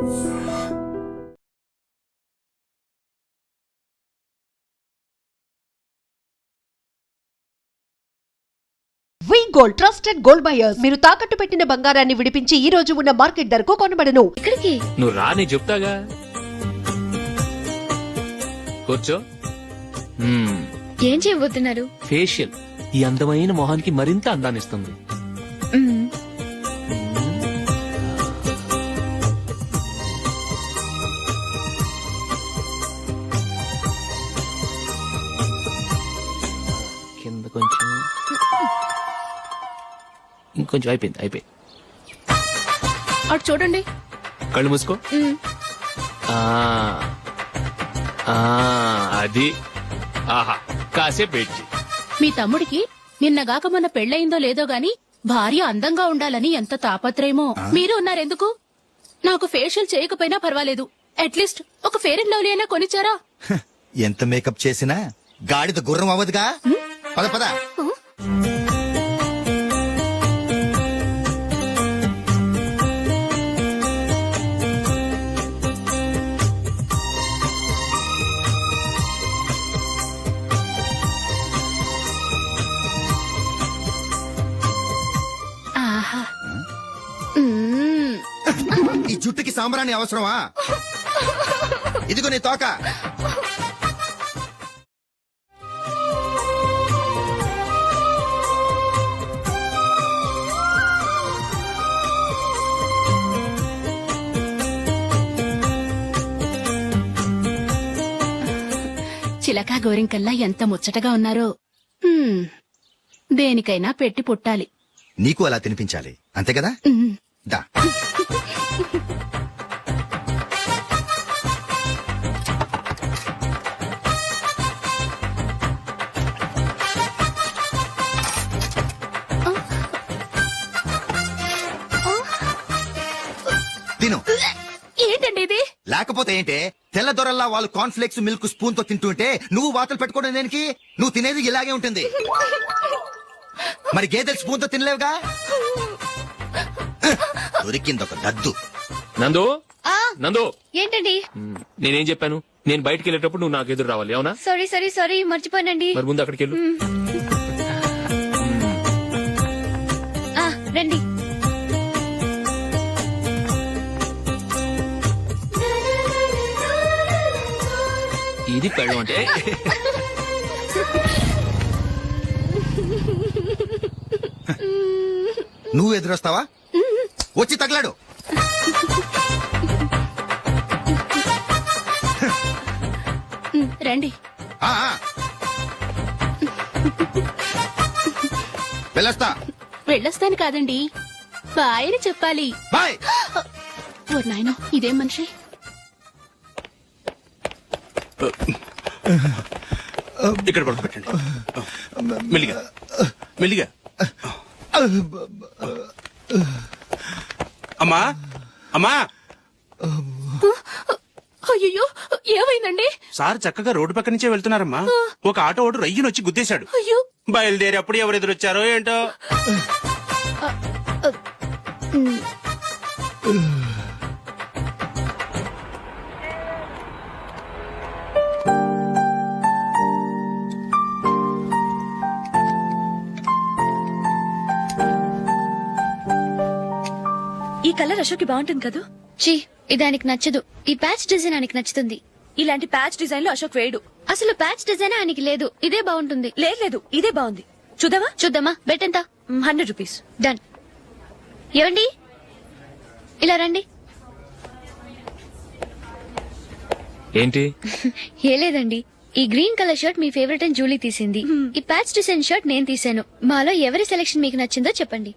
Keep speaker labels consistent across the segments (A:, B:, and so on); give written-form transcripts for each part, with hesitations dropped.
A: వి gold trusted gold buyers. మీరు తాకట్టు పెట్టిన బంగారాన్ని విడిపించి ఈ రోజు ఉన్న మార్కెట్ ధరకు కొనబడను.
B: ఇక్కడికి
C: నువ్వు రా, నీ చెప్తాగా. కూర్చో.
B: ఏం చేయబోతున్నారు?
C: ఫేషియల్ ఈ అందమైన మొహానికి మరింత అందాన్నిస్తుంది. కింద కొంచెం, ఇంకొంచెం. అయిపోయింది.
B: అటు చూడండి.
C: కళ్ళు మూసుకో. అది. ఆహా, కాసేపు పెట్టి.
D: మీ తమ్ముడికి నిన్నగాక మొన్న పెళ్లయిందో లేదో గాని భార్య అందంగా ఉండాలని ఎంత తాపత్రయమో. మీరు ఉన్నారెందుకు? నాకు ఫేషియల్ చేయకపోయినా పర్వాలేదు, అట్లీస్ట్ ఒక ఫేర్ అండ్ లవ్లీ అయినా కొనిచ్చారా?
E: ఎంత మేకప్ చేసినా గాడిద గుర్రం అవ్వదుగా. పద పద. ఈ జుట్టుకి సాంబ్రాణి అవసరమా? ఇదిగో నీ తోక.
D: చిలకా గోరింకల్లా ఎంత ముచ్చటగా ఉన్నారో. దేనికైనా పెట్టి పుట్టాలి.
E: నీకు అలా తినిపించాలి, అంతే కదా? దా. తిను.
D: ఏంటండి ఇది?
E: లేకపోతే ఏంటే, తెల్ల దొరల్లా వాళ్ళు కార్న్ఫ్లేక్స్ మిల్క్ స్పూన్ తో తింటుంటే నువ్వు వాతలు పెట్టుకోవడం దేనికి? నువ్వు తినేది ఇలాగే ఉంటుంది. మరి గేదెలు స్పూన్ తో తినలేవుగా. దొరికింది ఒక దద్దు.
C: నందు, నందు.
B: ఏంటండి?
C: నేనేం చెప్పాను? నేను బయటకు వెళ్ళేటప్పుడు నువ్వు నాకు ఎదురు రావాలి, అవునా?
B: సారీ మర్చిపోయానండి.
C: మరి ముందు అక్కడికి వెళ్ళు.
B: రండి.
C: ఇది పెళ్ళం అంటే.
E: నువ్వు ఎదురొస్తావా? వచ్చి తగలాడు.
D: రండి. వెళ్ళొస్తాను కాదండి, బాయ్ అని చెప్పాలి.
E: బాయ్.
D: ఓ నాయనో, ఇదేం మనిషి?
F: ఇక్కడ పడుకోబెట్టండి. మెల్లిగా మెల్లిగా. అమ్మా అమ్మా.
D: అయ్యో, ఏమైందండి?
F: సార్ చక్కగా రోడ్డు పక్క నుంచే వెళ్తున్నారమ్మా. ఒక ఆటో ఓడు రయ్యను వచ్చి గుద్దేశాడు.
D: అయ్యో.
F: బయలుదేరి అప్పుడు ఎవరు ఎదురొచ్చారో ఏంటో.
G: ఈ కలర్ అశోక్ బాగుంటుంది కదా?
B: చీ, ఇది ఆయనకి నచ్చదు. ఈ ప్యాచ్ డిజైన్ ఆయనకి నచ్చుతుంది.
G: ఇలాంటి ప్యాచ్ డిజైన్ లో అశోక్ వేయడు.
B: అసలు ప్యాచ్ డిజైన్ ఆయనకి లేదు. ఇదే బాగుంటుంది.
G: లేదు, ఇదే బాగుంది. చూద్దామా?
B: బెట్ ఎంత?
G: 100 రూపీస్.
B: డన్. ఏవండి, ఇలా రండి.
C: ఏంటి?
B: ఏ లేదండి, ఈ గ్రీన్ కలర్ షర్ట్ మీ ఫేవరెట్ అని జూలీ తీసింది. ఈ ప్యాచ్ డిజైన్ షర్ట్ నేను తీసాను. మాలో ఎవరి సెలెక్షన్ మీకు నచ్చిందో చెప్పండి.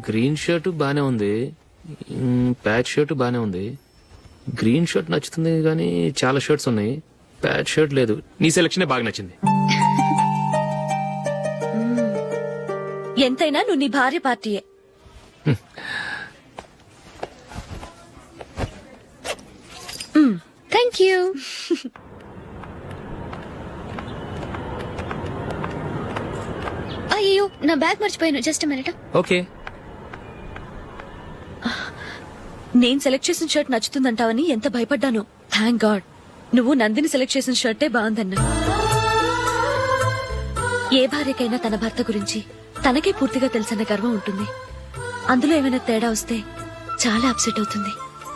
C: గ్రీన్ షర్ట్ బానే ఉంది, ప్యాచ్ షర్ట్ బానే ఉంది. గ్రీన్ షర్ట్ నచ్చుతుంది కానీ చాలా షర్ట్స్ ఉన్నాయి, ప్యాచ్ షర్ట్ లేదు. నీ సెలెక్షన్ బాగా నచ్చింది.
G: ఎంతైనా నువ్వు నీ భార్య పార్టీయే.
B: Thank you. అయ్యో నా బ్యాగ్ మర్చిపోయాను. Just minute.
C: ఓకే.
G: నేను సెలెక్ట్ చేసిన షర్ట్ నచ్చుతుందంటావని ఎంత భయపడ్డాను. థ్యాంక్ గాడ్ నువ్వు నందిని సెలెక్ట్ చేసిన షర్టే బాగుందన్నా. ఏ భార్యకైనా తన భర్త గురించి తనకే పూర్తిగా తెలుసన్న గర్వం ఉంటుంది. అందులో ఏమైనా తేడా వస్తే చాలా అప్సెట్ అవుతుంది.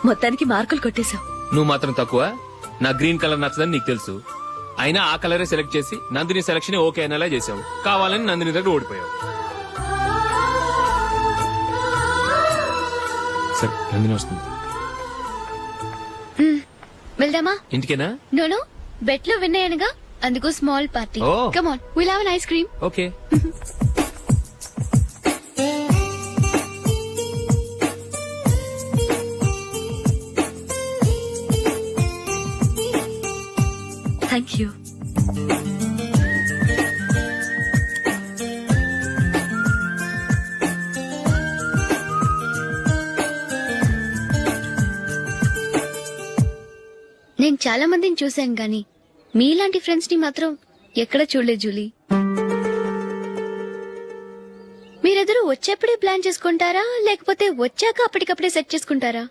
G: మొత్తానికి మార్కులు కొట్టేశావు.
C: నువ్వు మాత్రం తక్కువ. నా గ్రీన్ కలర్ నచ్చదని నీకు తెలుసు, అయినా ఆ కలరే సెలెక్ట్ చేసి నందిని సెలక్షన్ ఓకే అనేలా చేసావు. కావాలని నందిని దగ్గర ఓడిపోయావు. సరే నందిని వస్తుంది.
B: వెళ్దామా?
C: ఇంటికేనా?
B: నోను బెట్ లో విన్ అయ్యానుగా, అందుకు small party.
C: Oh.
B: Come on, will have an ice cream.
C: Okay.
G: Thank you.
B: నేను చాలా మందిని చూశాను గాని మీలాంటి ఫ్రెండ్స్ ని మాత్రం ఎక్కడ చూడలేదు జూలీ. మీరెదరూ వచ్చేప్పుడే ప్లాన్ చేసుకుంటారా, లేకపోతే వచ్చాక అప్పటికప్పుడే సెట్ చేసుకుంటారా?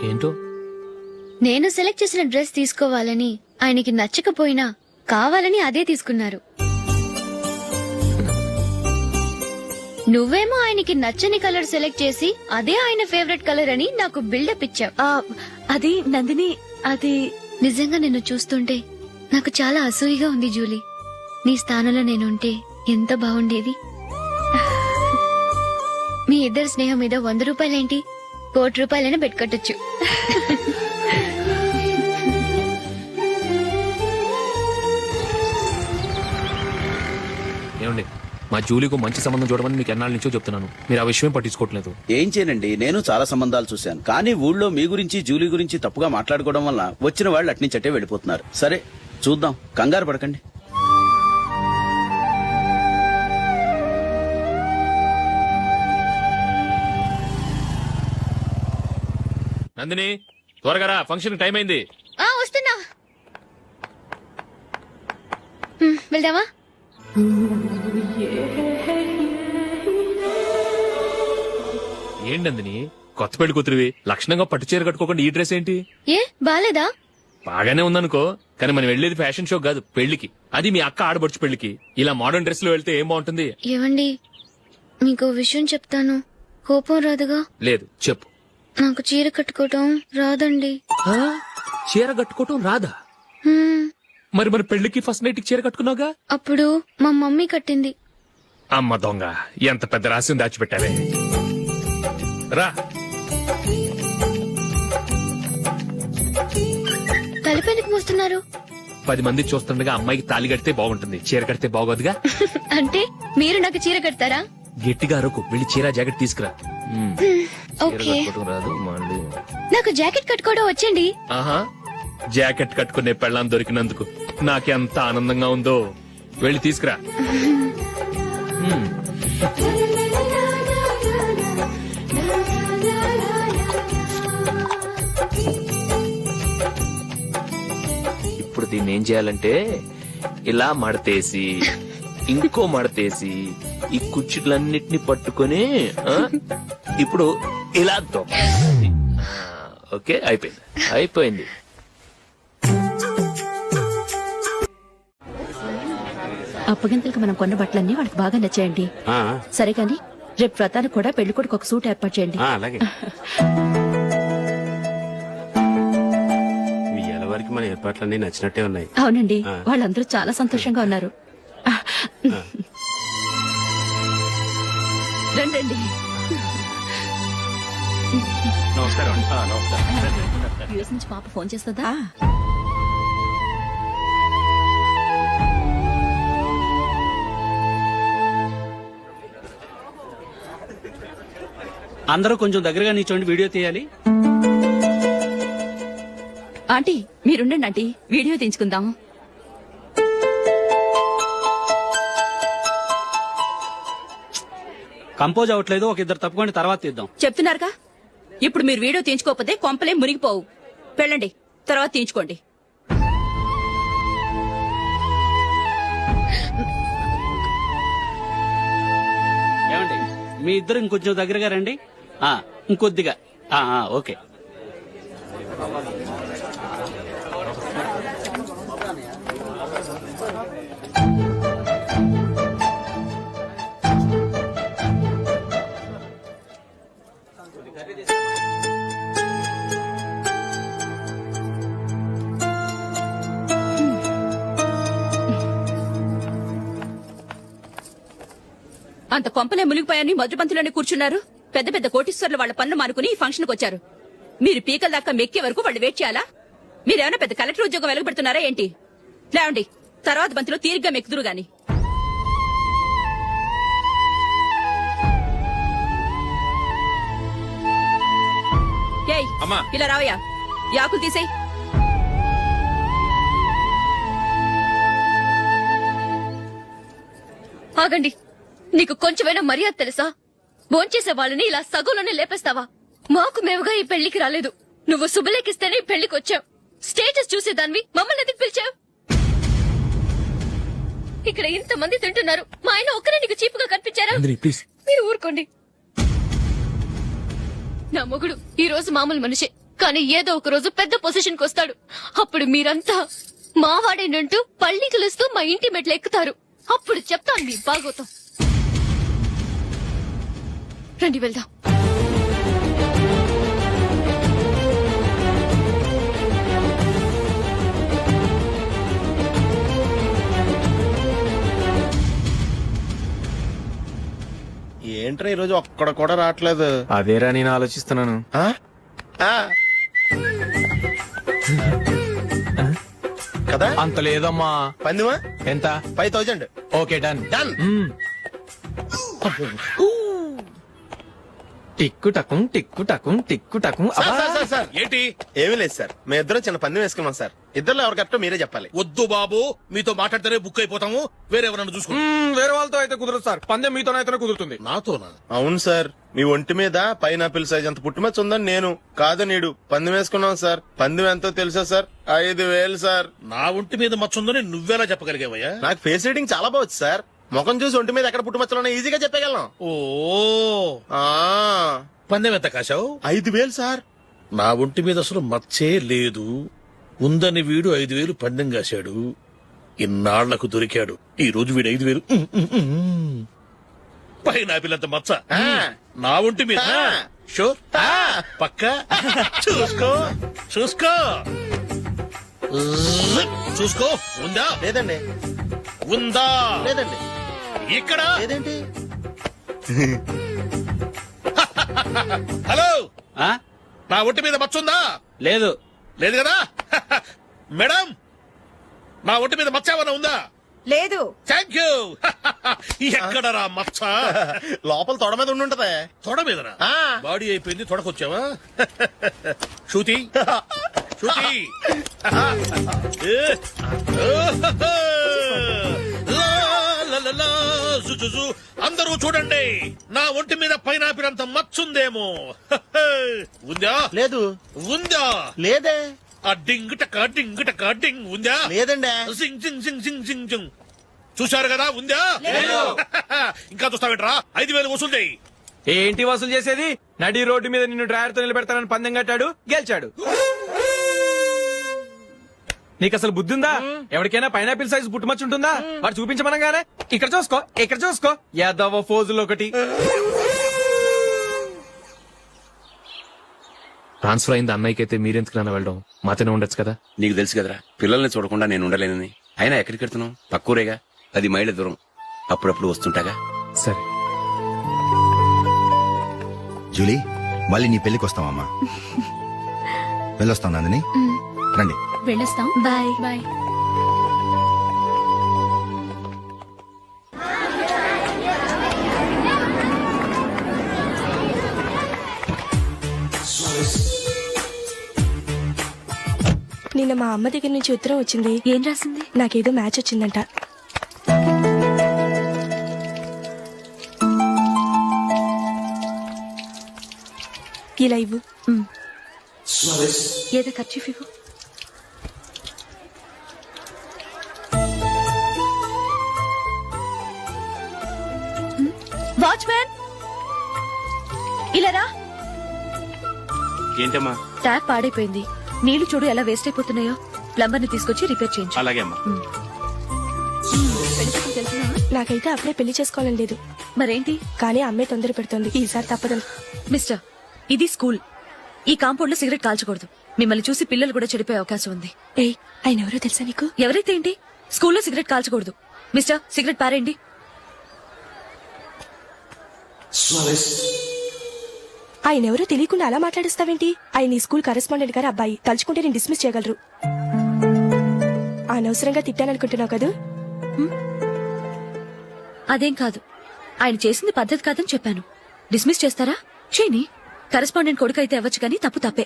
C: ఏంటో
B: నేను సెలెక్ట్ చేసిన డ్రెస్ తీసుకోవాలని ఆయనకి నచ్చకపోయినా కావాలని అదే తీసుకున్నారు. నువ్వేమో ఆయనకి నచ్చని కలర్ సెలెక్ట్ చేసి అదే ఆయన ఫేవరెట్ కలర్ అని నాకు బిల్డప్ ఇచ్చావు.
G: అది నందిని, అది
B: నిజంగా నిన్ను చూస్తుంటే నాకు చాలా అసూయగా ఉంది జూలీ. నీ స్థానంలో నేనుంటే ఎంత బాగుండేది. మీ ఇద్దరు స్నేహం మీద 100 రూపాయలేంటి, 1 కోటి రూపాయలైనా పెట్టుకట్టొచ్చు.
C: ఏమండి, మా జూలీకు మంచి సంబంధం చూడమని మీకు ఎన్నాళ్ళ నుంచో చెప్తున్నాను, మీరు ఆ విషయం పట్టించుకోవట్లేదు.
H: ఏం చేయనండి, నేను చాలా సంబంధాలు చూశాను. కానీ ఊళ్ళో మీ గురించి జూలీ గురించి తప్పుగా మాట్లాడుకోవడం వల్ల వచ్చిన వాళ్ళు అట్నుంచటే వెళ్ళిపోతున్నారు. సరే చూద్దాం, కంగారు పడకండి.
C: నందిని త్వరగా రా, ఫంక్షన్ టైం అయింది.
B: వస్తున్నా. వెళ్దామా?
C: ఏంటి నందిని, కొత్త పెళ్లి కూతురివి, లక్షణంగా పట్టు చీర కట్టుకోకుండా ఈ డ్రెస్ ఏంటి?
B: ఏ బాలేదా?
C: బాగానే ఉందనుకో, కానీ మనం వెళ్ళేది ఫ్యాషన్ షో కాదు, పెళ్లికి. అది మీ అక్క ఆడబడుచు పెళ్లికి. ఇలా మోడర్న్ డ్రెస్ లో వెళ్తే ఏం బాగుంటుంది?
B: ఏవండి, మీకు విషయం చెప్తాను, కోపం రాదుగా?
C: లేదు, చెప్పు.
B: నాకు చీర కట్టుకోవటం రాదండి.
C: చీర కట్టుకోవటం రాదా? మరి మన పెళ్లికి ఫస్ట్ నైట్ కి చీర కట్టుకున్నావుగా?
B: అప్పుడు మా మమ్మీ కట్టింది.
C: అమ్మ దొంగ, ఎంత పెద్ద రహస్యం దాచిపెట్టావే. రా.
B: తలపెందుకు మోస్తున్నారు?
C: 10 మంది చూస్తుండగా అమ్మాయికి తాళి కడితే బాగుంటుంది, చీర కడితే బాగోదుగా.
B: అంటే మీరు నాకు చీర కడతారా?
C: గట్టిగా అరకు, వెళ్ళి చీర జాకెట్ తీసుకురా. చీర
B: ఓకే.
C: కట్టుకోవటం రాదు మళ్ళీ.
B: నాకు జాకెట్ కట్టుకోవడం వచ్చండి.
C: ఆహా, జాకెట్ కట్టుకునే పెళ్ళాం దొరికినందుకు నాకెంత ఆనందంగా ఉందో. వెళ్ళి తీసుకురా. ఇప్పుడు దీన్ని ఏం చేయాలంటే ఇలా మడతేసి ఇంకో మడతేసి ఈ కుర్చీలన్నిటిని పట్టుకొని ఇప్పుడు ఇలా దొక్కాలి. ఓకే, అయిపోయింది అయిపోయింది.
D: అప్పగింతలకు మనం కొన్న బట్టలన్నీ వాళ్ళకి బాగా నచ్చాయండి. సరే కానీ రేపు వ్రతానికి కూడా పెళ్లి కొడుకు ఒక సూట్ ఏర్పాటు చేయండి.
F: అలాగే. మీ వరకు మన ఏర్పాట్లన్నీ నచ్చినట్టే ఉన్నాయి.
D: అవునండి, వాళ్ళందరూ చాలా సంతోషంగా ఉన్నారు. రండి.
F: నమస్కారం.
D: యూఎస్ నుంచి పాప ఫోన్ చేస్తుందా?
F: అందరూ కొంచెం దగ్గరగా నిల్చోండి, వీడియో తీయాలి.
D: ఆంటీ మీరుండండి ఆంటీ, వీడియో తీయించుకుందాం.
F: కంపోజ్ అవ్వట్లేదు, ఒక ఇద్దరు తప్పుకోండి, తర్వాత తీద్దాం.
D: చెప్తున్నారుగా, ఇప్పుడు మీరు వీడియో తీయించుకోకపోతే కొంపలే మునిగిపోవు. వెళ్ళండి, తర్వాత తీయించుకోండి.
I: మీ ఇద్దరు ఇంకొంచెం దగ్గరగా రండి. ఇంకొద్దిగా. ఓకే.
D: అంత కొంపలే మునిగిపోయాని మధురపంతులోనే కూర్చున్నారు. పెద్ద పెద్ద కోటీశ్వర్లు వాళ్ళ పనులు మానుకుని ఈ ఫంక్షన్ కు వచ్చారు. మీరు పీకల దాకా మెక్కే వరకు వాళ్ళు వెయిట్ చేయాలా? మీరేమైనా పెద్ద కలెక్టర్ ఉద్యోగం వెలగబెడుతున్నారా ఏంటి? లేవండి, తర్వాత బంతిలో తీరిగ్గా మెక్కుదురు గాని. ఏయ్, ఇలా రావయ్యా, యాకులు తీసేయ్.
B: ఆగండి, నీకు కొంచెమైనా మర్యాద తెలుసా? భోంచేసే వాళ్ళని ఇలా సగంలోనే లేపేస్తావా? మాకు మేముగా ఈ పెళ్లికి రాలేదు. నువ్వు శుభలేఖిస్తేనే ఈ పెళ్లికి వచ్చావు. స్టేటస్ చూసేదానివి మమ్మల్ని ఎందుకు పిలిచావు? ఇక్కడ ఇంతమంది తింటున్నారు, మా ఆయన ఒక్కరే నీకు చీపుగా కనిపించారా? మీరు ఊరుకోండి. నా మొగుడు ఈ రోజు మామూలు మనిషే, కానీ ఏదో ఒక రోజు పెద్ద పొజిషన్ కు వస్తాడు. అప్పుడు మీరంతా మావాడేనంటూ పళ్ళి కలుస్తూ మా ఇంటి మెట్లు ఎక్కుతారు. అప్పుడు చెప్తాను మీ బాగోతాం. రండి వెళ్దాం.
J: ఏంట్రా ఈరోజు ఒక్కడ కూడా రావట్లేదు?
C: అదేరా నేను ఆలోచిస్తున్నాను.
J: కదా
C: అంత లేదమ్మా.
J: పందిమా
C: ఎంత?
J: 5000.
C: Okay, done.
J: డన్.
C: టిక్కు టకుం టిక్కు టకుం టిక్కు టకుం.
J: సార్ ఏంటి? ఏమీ లేదు సార్, మేము ఇద్దరం చిన్న పందెం వేసుకున్నాం సార్. ఇద్దరు ఎవరు కరెక్టో మీరే చెప్పాలి.
K: వద్దు బాబు, మీతో మాట్లాడితేనే బుక్ అయిపోతాము. వేరే ఎవరన్నా చూసుకో.
C: వేరే వాళ్ళతో అయితే కుదరదు సార్, పందెం మీతోనైతే కుదురుతుంది.
K: నాతోనా?
J: అవును సార్, మీ ఒంటి మీద పైనాపిల్ సైజ్ అంత పుట్టుమచ్చ ఉందని నేను కాదు నీడు పందెం వేసుకున్నాం సార్. పందెం ఎంతో తెలుసా సార్? 5000 సార్.
K: నా ఒంటి మీద మచ్చ ఉందని నువ్వెలా చెప్పగలిగావయ్యా?
J: నాకు ఫేస్ రీడింగ్ చాలా బాగుంది సార్. ముఖం చూసి ఒంటి మీద ఎక్కడ పుట్టుమచ్చలో ఈజీగా చెప్పగలను.
K: ఓ, పందెం ఎంత కాశావు?
J: 5000 సార్.
K: నా ఒంటి మీద అసలు మచ్చే లేదు. ఉందని వీడు 5000 పందెం కాశాడు. ఇన్నాళ్లకు దొరికాడు. ఈ రోజు వీడు 5000. పైనాపిల్ మచ్చ నా ఒంటి మీద. షూర్? పక్క చూసుకో చూసుకో చూసుకో. ఉందా?
J: లేదండి.
K: ఉందా?
J: లేదండి.
K: ఇక్కడ
J: లేదేంటి?
K: హలో, నా ఒంటి మీద మచ్చ ఉందా?
I: లేదు.
K: లేదు కదా? మేడం, నా ఒంటి మీద మచ్చ ఏమన్నా ఉందా?
L: లేదు.
K: Thank you. ఎక్కడరా మచ్చ?
J: లోపల తొడ మీద ఉండుంటదే.
K: తొడ మీదనా? బాడీ అయిపోయింది, తొడకొచ్చావా? శృతి శృతి. అందరూ చూడండి, నా ఒంటి మీద పైనాపిల్ అంత మచ్చుందేమో. ఉందా?
J: లేదు.
K: ఉందా?
J: లేదే.
K: ఆ డింగ్ టక డింగ్ టక డింగ్ ఉందా?
J: లేదండి.
K: సింగ్ సింగ్ సింగ్ సింగ్ సింగ్ సింగ్. చూశారు కదా? ఉందా? ఇంకా చూస్తావేంట్రా? 5000 వసూలు చేయి.
C: ఏంటి వసూలు చేసేది? నడి రోడ్డు మీద నిన్ను డ్రైవర్ తో నిలబెడతానని పందెం కట్టాడు, గెలిచాడు. నీకు అసలు బుద్ధి ఉందా? ఎవరికైనా పైనాపిల్ సైజ్ పుట్టుమచ్చు ఉంటుందా? వాడు చూపించమనగానే ఇక్కడ చూసుకో, ఇక్కడ చూసుకో. యాదవ ఫోజులు ఒకటి. ట్రాన్స్ఫర్ అయింది అన్నయ్యకి అయితే మీరెందుకు నాన్న వెళ్ళడం? మాతోనే ఉండొచ్చు కదా.
H: నీకు తెలుసు కదరా, పిల్లల్ని చూడకుండా నేను ఉండలేనని. అయినా ఎక్కడికి వెళ్తున్నావు? పక్కూరేగా, 10 మైళ్ళ దూరం. అప్పుడప్పుడు వస్తుంటాగా.
C: సరే
E: జూలీ, మళ్ళీ నీ పెళ్లికి వస్తామమ్మా. వెళ్ళొస్తాం నందిని. రండి.
D: వెళ్ళొస్తాం.
G: బాయ్.
D: బాయ్.
L: నిన్న మా అమ్మ దగ్గర నుంచి ఉత్తరం వచ్చింది.
G: ఏం రాసింది?
L: నాకేదో మ్యాచ్ వచ్చిందంట. ఇలా ఇవ్వు.
G: ఏదో ఖర్చు ఇవ్వు. వాచ్మ్యాన్, ఇలా రా.
F: ఏంటమ్మా?
G: ట్యాప్ పాడైపోయింది. నీళ్లు చూడు ఎలా వేస్ట్ అయిపోతున్నాయో. ప్లంబర్ ని తీసుకొచ్చి రిపేర్ చేయించు.
F: అలాగే అమ్మా.
L: నాకైతే అప్పుడే పెళ్లి చేసుకోవాలని లేదు,
G: మరేంటి?
L: కానీ అమ్మే తొందర పెడుతోంది. ఈసారి తప్పదు.
G: మిస్టర్, ఇది స్కూల్. ఈ కాంపౌండ్ లో సిగరెట్ కాల్చకూడదు. మిమ్మల్ని చూసి పిల్లలు కూడా చెడిపోయే అవకాశం ఉంది.
L: ఏయ్, ఆయన ఎవరో తెలుసా నీకు?
G: ఎవరైతే ఏంటి, స్కూల్లో సిగరెట్ కాల్చకూడదు. మిస్టర్, సిగరెట్ పారేయండి.
L: ఆయన ఎవరో తెలియకుండా అలా మాట్లాడిస్తావేంటి? ఆయన ఈ స్కూల్ కరెస్పాండెంట్ గారు అబ్బాయి. తలుచుకుంటే నేను డిస్మిస్ చేయగలరు. అనవసరంగా తిట్టాననుకుంటున్నావు కదూ?
G: అదేం కాదు, ఆయన చేసింది పద్ధతి కాదని చెప్పాను. డిస్మిస్ చేస్తారా? చేయని. కరెస్పాండెంట్ కొడుకు అయితే అవ్వచ్చు, కానీ తప్పు తప్పే.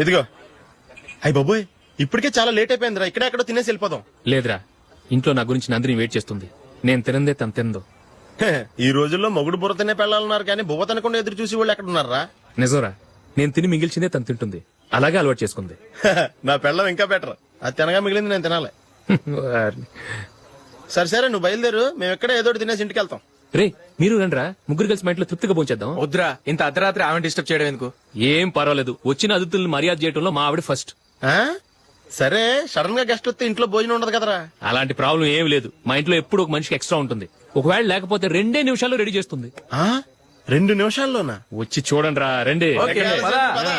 J: ఇదిగో. అయ్య బాబోయ్, ఇప్పటికే చాలా లేట్ అయిపోయిందిరా. ఇక్కడే ఎక్కడో తినేసి వెళ్ళిపోదాం.
C: లేదురా, ఇంట్లో నా గురించి నందిని వెయిట్ చేస్తుంది. నేను తినందే తను తిందో.
J: హే, ఈ రోజుల్లో మొగుడు బుర్ర తినే పెళ్ళాలన్నారు కానీ బువ్వ తినకుండా ఎదురు చూసి వాళ్ళు ఎక్కడ ఉన్నారా?
C: నిజంరా, నేను తిని మిగిల్చిందే తను తింటుంది. అలాగే అలవాటు చేసుకుంది.
J: నా పెళ్ళం ఇంకా బెటర్. అది తినగా మిగిలింది నేను తినాలి. సరే సరే, నువ్వు బయలుదేరు. మేము ఎక్కడ ఏదో ఒకటి తినేసి ఇంటికి వెళ్తాం.
C: రే, మీరు రండిరా, ముగ్గురు కలిసి మా ఇంట్లో తృప్తిగా పోంచేద్దాం.
F: వద్దురా, ఇంత అర్ధరాత్రి ఆమె డిస్టర్బ్ చేయడం ఎందుకు?
C: ఏం పర్వాలేదు, వచ్చిన అతిథులను మర్యాద చేయడంలో మా ఆవిడ ఫస్ట్.
J: ఆ? సరే, సడన్ గా గెస్ట్ వస్తే ఇంట్లో భోజనం ఉండదు కదరా.
C: అలాంటి ప్రాబ్లం ఏం లేదు. మా ఇంట్లో ఎప్పుడు ఒక మనిషికి ఎక్స్ట్రా ఉంటుంది. ఒకవేళ లేకపోతే 2 నిమిషాల్లో రెడీ చేస్తుంది.
J: 2 నిమిషాల్లోనా?
C: వచ్చి చూడండి రా, రండి.
F: ఓకే, పద.
J: పద.